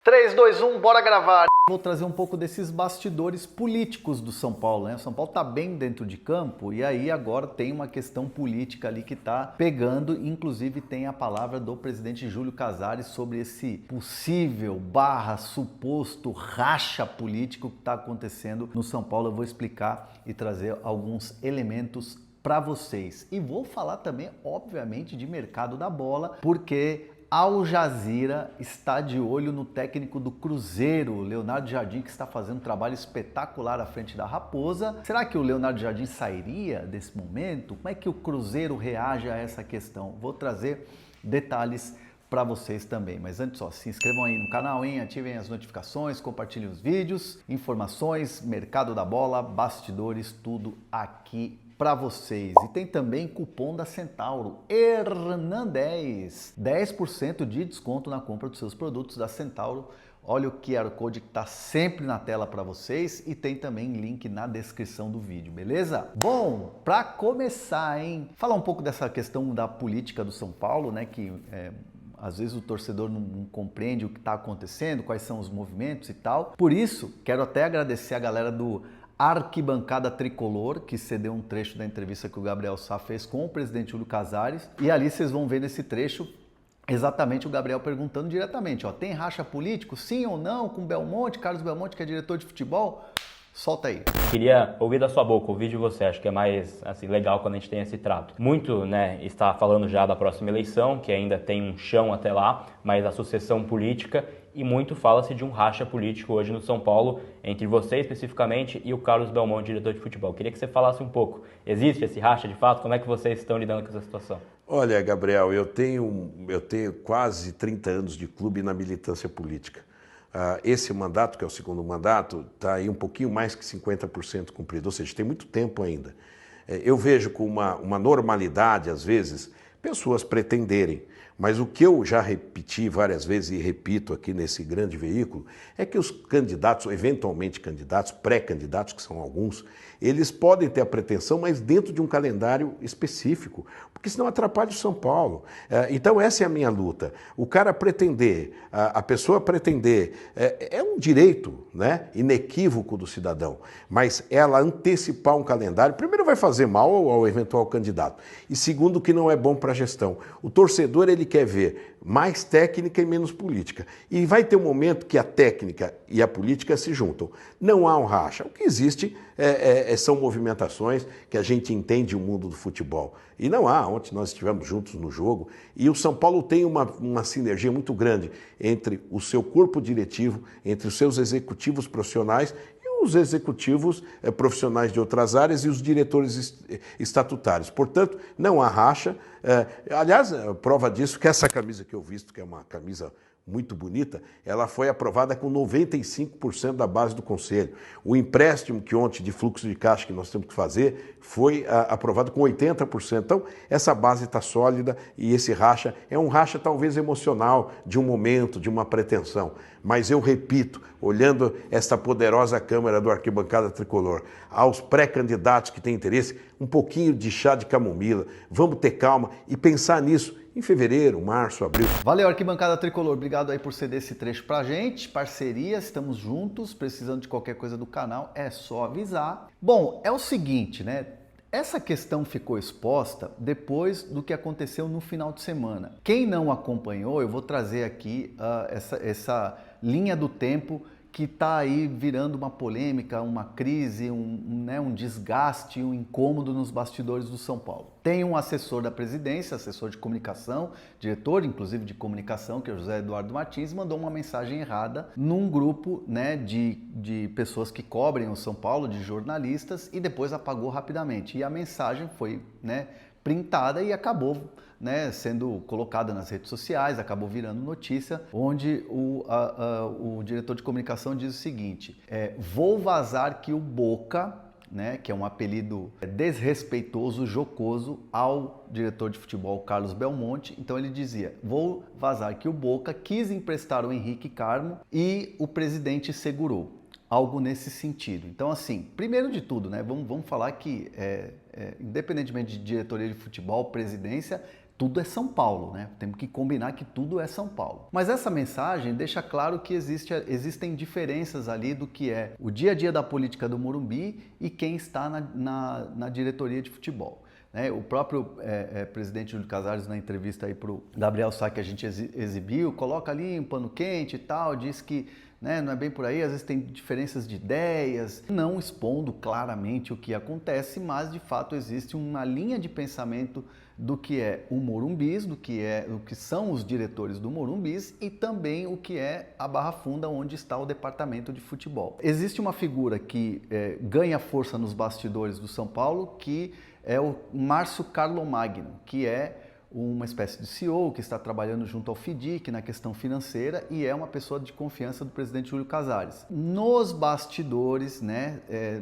3, 2, 1, bora gravar! Vou trazer um pouco desses bastidores políticos do São Paulo, né? O São Paulo tá bem dentro de campo e aí agora tem uma questão política ali que tá pegando, inclusive tem a palavra do presidente Júlio Casares sobre esse possível suposto racha político que tá acontecendo no São Paulo. Eu vou explicar e trazer alguns elementos para vocês. E vou falar também, obviamente, de mercado da bola, porque Al Jazeera está de olho no técnico do Cruzeiro, Leonardo Jardim, que está fazendo um trabalho espetacular à frente da Raposa. Será que o Leonardo Jardim sairia desse momento? Como é que o Cruzeiro reage a essa questão? Vou trazer detalhes para vocês também. Mas antes, se inscrevam aí no canal, ativem as notificações, compartilhem os vídeos, informações, mercado da bola, bastidores, tudo aqui para vocês. E tem também cupom da Centauro, Hernandez, 10% de desconto na compra dos seus produtos da Centauro. Olha o QR Code que está sempre na tela para vocês e tem também link na descrição do vídeo, beleza? Bom, para começar, falar um pouco dessa questão da política do São Paulo, né, que às vezes o torcedor não compreende o que está acontecendo, quais são os movimentos e tal. Por isso, quero até agradecer a galera do Arquibancada Tricolor, que cedeu um trecho da entrevista que o Gabriel Sá fez com o presidente Júlio Casares. E ali vocês vão ver nesse trecho exatamente o Gabriel perguntando diretamente, tem racha político, sim ou não, com Belmonte, Carlos Belmonte, que é diretor de futebol? Solta aí. Queria ouvir da sua boca, ouvir de você, acho que é mais legal quando a gente tem esse trato. Muito está falando já da próxima eleição, que ainda tem um chão até lá, mas a sucessão política, e muito fala-se de um racha político hoje no São Paulo, entre você especificamente e o Carlos Belmonte, diretor de futebol. Queria que você falasse um pouco, existe esse racha de fato? Como é que vocês estão lidando com essa situação? Olha, Gabriel, eu tenho quase 30 anos de clube na militância política. Esse mandato, que é o segundo mandato, está aí um pouquinho mais que 50% cumprido, ou seja, tem muito tempo ainda. Eu vejo com uma normalidade, às vezes, pessoas pretenderem, mas o que eu já repeti várias vezes e repito aqui nesse grande veículo, é que os candidatos, eventualmente candidatos, pré-candidatos, que são alguns, eles podem ter a pretensão, mas dentro de um calendário específico, porque senão atrapalha o São Paulo. Então essa é a minha luta. O cara pretender, a pessoa pretender, é um direito, né, inequívoco do cidadão, mas ela antecipar um calendário, primeiro vai fazer mal ao eventual candidato, e segundo que não é bom para a gestão. O torcedor, ele quer ver mais técnica e menos política. E vai ter um momento que a técnica e a política se juntam. Não há um racha. O que existe são movimentações que a gente entende o mundo do futebol. E não há. Ontem nós estivemos juntos no jogo e o São Paulo tem uma sinergia muito grande entre o seu corpo diretivo, entre os seus executivos profissionais os executivos profissionais de outras áreas e os diretores estatutários. Portanto, não há racha. Aliás, prova disso que essa camisa que eu visto, que é uma camisa muito bonita, ela foi aprovada com 95% da base do Conselho. O empréstimo que ontem de fluxo de caixa que nós temos que fazer foi aprovado com 80%. Então, essa base está sólida e esse racha é um racha talvez emocional, de um momento, de uma pretensão. Mas eu repito, olhando esta poderosa Câmara do Arquibancada Tricolor, aos pré-candidatos que têm interesse, um pouquinho de chá de camomila, vamos ter calma e pensar nisso em fevereiro, março, abril. Valeu, Arquibancada Tricolor. Obrigado aí por ceder esse trecho pra gente. Parceria, estamos juntos. Precisando de qualquer coisa do canal, é só avisar. Bom, é o seguinte, né? Essa questão ficou exposta depois do que aconteceu no final de semana. Quem não acompanhou, eu vou trazer aqui essa linha do tempo que está aí virando uma polêmica, uma crise, um desgaste, um incômodo nos bastidores do São Paulo. Tem um assessor da presidência, assessor de comunicação, diretor inclusive de comunicação, que é o José Eduardo Martins, mandou uma mensagem errada num grupo de pessoas que cobrem o São Paulo, de jornalistas, e depois apagou rapidamente. E a mensagem foi printada e acabou sendo colocada nas redes sociais, acabou virando notícia, onde o diretor de comunicação diz o seguinte: vou vazar que o Boca, que é um apelido desrespeitoso, jocoso ao diretor de futebol Carlos Belmonte. Então ele dizia: vou vazar que o Boca quis emprestar o Henrique Carmo e o presidente segurou. Algo nesse sentido. Então, assim, primeiro de tudo, vamos falar que, independentemente de diretoria de futebol, presidência, tudo é São Paulo, né? Temos que combinar que tudo é São Paulo. Mas essa mensagem deixa claro que existem diferenças ali do que é o dia a dia da política do Morumbi e quem está na diretoria de futebol. O próprio presidente Júlio Casares, na entrevista aí para o Gabriel Sá, que a gente exibiu, coloca ali um pano quente e tal, diz que não é bem por aí, às vezes tem diferenças de ideias, não expondo claramente o que acontece, mas de fato existe uma linha de pensamento do que é o Morumbis, o que são os diretores do Morumbis e também o que é a Barra Funda, onde está o departamento de futebol. Existe uma figura que ganha força nos bastidores do São Paulo, que é o Márcio Carlomagno, que é uma espécie de CEO que está trabalhando junto ao FIDIC na questão financeira e é uma pessoa de confiança do presidente Júlio Casares. Nos bastidores,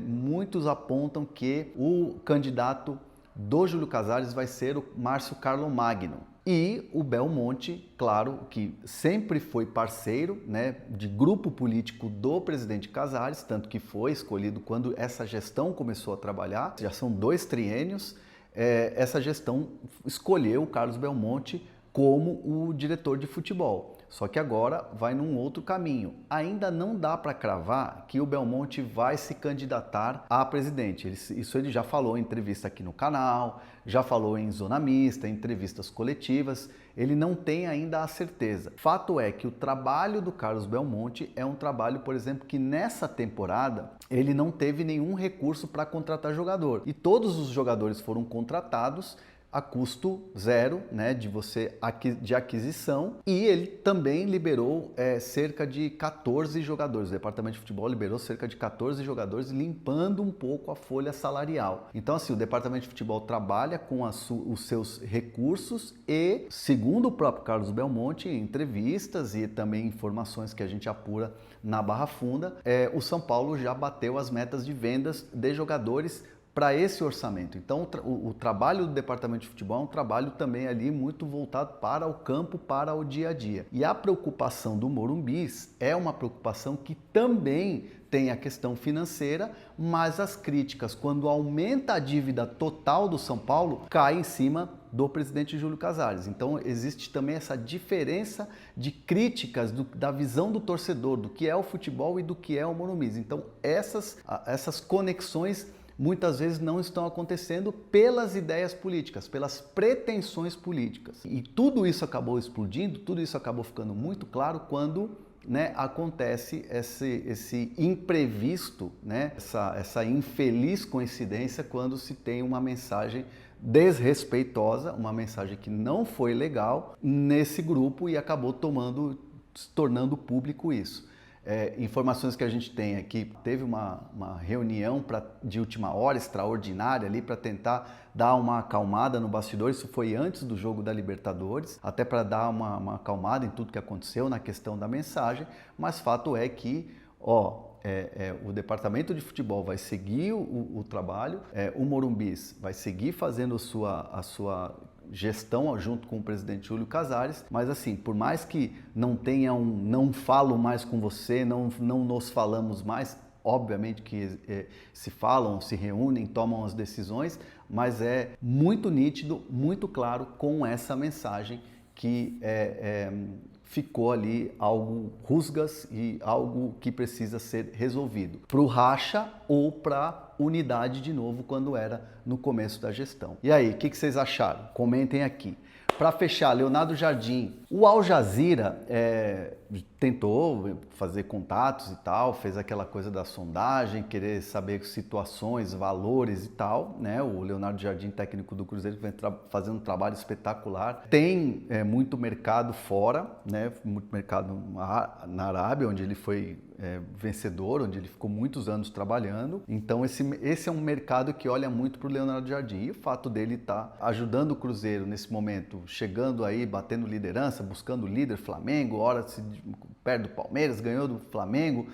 muitos apontam que o candidato do Júlio Casares vai ser o Márcio Carlomagno. E o Belmonte, claro, que sempre foi parceiro de grupo político do presidente Casares, tanto que foi escolhido quando essa gestão começou a trabalhar, já são 2 triênios, essa gestão escolheu o Carlos Belmonte como o diretor de futebol. Só que agora vai num outro caminho. Ainda não dá para cravar que o Belmonte vai se candidatar a presidente. Isso ele já falou em entrevista aqui no canal, já falou em Zona Mista, em entrevistas coletivas. Ele não tem ainda a certeza. Fato é que o trabalho do Carlos Belmonte é um trabalho, por exemplo, que nessa temporada ele não teve nenhum recurso para contratar jogador. E todos os jogadores foram contratados a custo zero, de aquisição, e ele também liberou cerca de 14 jogadores. O departamento de futebol liberou cerca de 14 jogadores, limpando um pouco a folha salarial. Então, assim, o departamento de futebol trabalha com os seus recursos e, segundo o próprio Carlos Belmonte, em entrevistas e também informações que a gente apura na Barra Funda, o São Paulo já bateu as metas de vendas de jogadores para esse orçamento. Então, o trabalho do departamento de futebol é um trabalho também ali muito voltado para o campo, para o dia a dia. E a preocupação do Morumbis é uma preocupação que também tem a questão financeira, mas as críticas, quando aumenta a dívida total do São Paulo, cai em cima do presidente Júlio Casares. Então, existe também essa diferença de críticas da visão do torcedor, do que é o futebol e do que é o Morumbis. Então, essas conexões muitas vezes não estão acontecendo pelas ideias políticas, pelas pretensões políticas. E tudo isso acabou explodindo, tudo isso acabou ficando muito claro quando acontece esse imprevisto, essa infeliz coincidência quando se tem uma mensagem desrespeitosa, uma mensagem que não foi legal nesse grupo e acabou se tornando público isso. Informações que a gente tem é que teve uma reunião de última hora, extraordinária ali, para tentar dar uma acalmada no bastidor. Isso foi antes do jogo da Libertadores, até para dar uma acalmada em tudo que aconteceu na questão da mensagem, mas fato é que o departamento de futebol vai seguir o trabalho, o Morumbis vai seguir fazendo a sua gestão junto com o presidente Júlio Casares, mas assim, por mais que não tenha não falo mais com você, não nos falamos mais, obviamente que se falam, se reúnem, tomam as decisões, mas é muito nítido, muito claro com essa mensagem que ficou ali algo rusgas e algo que precisa ser resolvido para o racha ou para unidade de novo quando era no começo da gestão. E aí, o que vocês acharam? Comentem aqui. Para fechar, Leonardo Jardim, o Al Jazeera tentou fazer contatos e tal, fez aquela coisa da sondagem, querer saber situações, valores e tal, O Leonardo Jardim, técnico do Cruzeiro, que vem fazendo um trabalho espetacular. Tem muito mercado fora, muito mercado na Arábia, onde ele foi vencedor, onde ele ficou muitos anos trabalhando. Então esse é um mercado que olha muito para o Leonardo Jardim. E o fato dele estar ajudando o Cruzeiro nesse momento, chegando aí, batendo liderança, buscando o líder Flamengo, hora perto do Palmeiras, ganhou do Flamengo,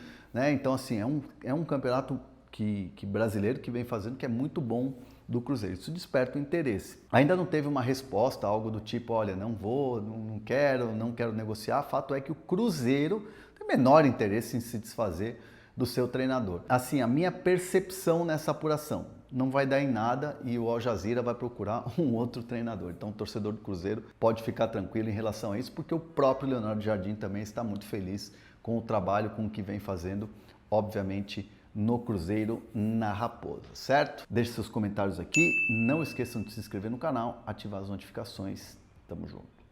Então assim, é um campeonato que brasileiro que vem fazendo, que é muito bom do Cruzeiro. Isso desperta o interesse. Ainda não teve uma resposta, algo do tipo, olha, não vou, não quero negociar. Fato é que o Cruzeiro tem menor interesse em se desfazer do seu treinador. Assim, a minha percepção nessa apuração, não vai dar em nada e o Al Jazeera vai procurar um outro treinador. Então o torcedor do Cruzeiro pode ficar tranquilo em relação a isso, porque o próprio Leonardo Jardim também está muito feliz com o trabalho, com o que vem fazendo, obviamente, no Cruzeiro, na Raposa, certo? Deixe seus comentários aqui, não esqueçam de se inscrever no canal, ativar as notificações. Tamo junto.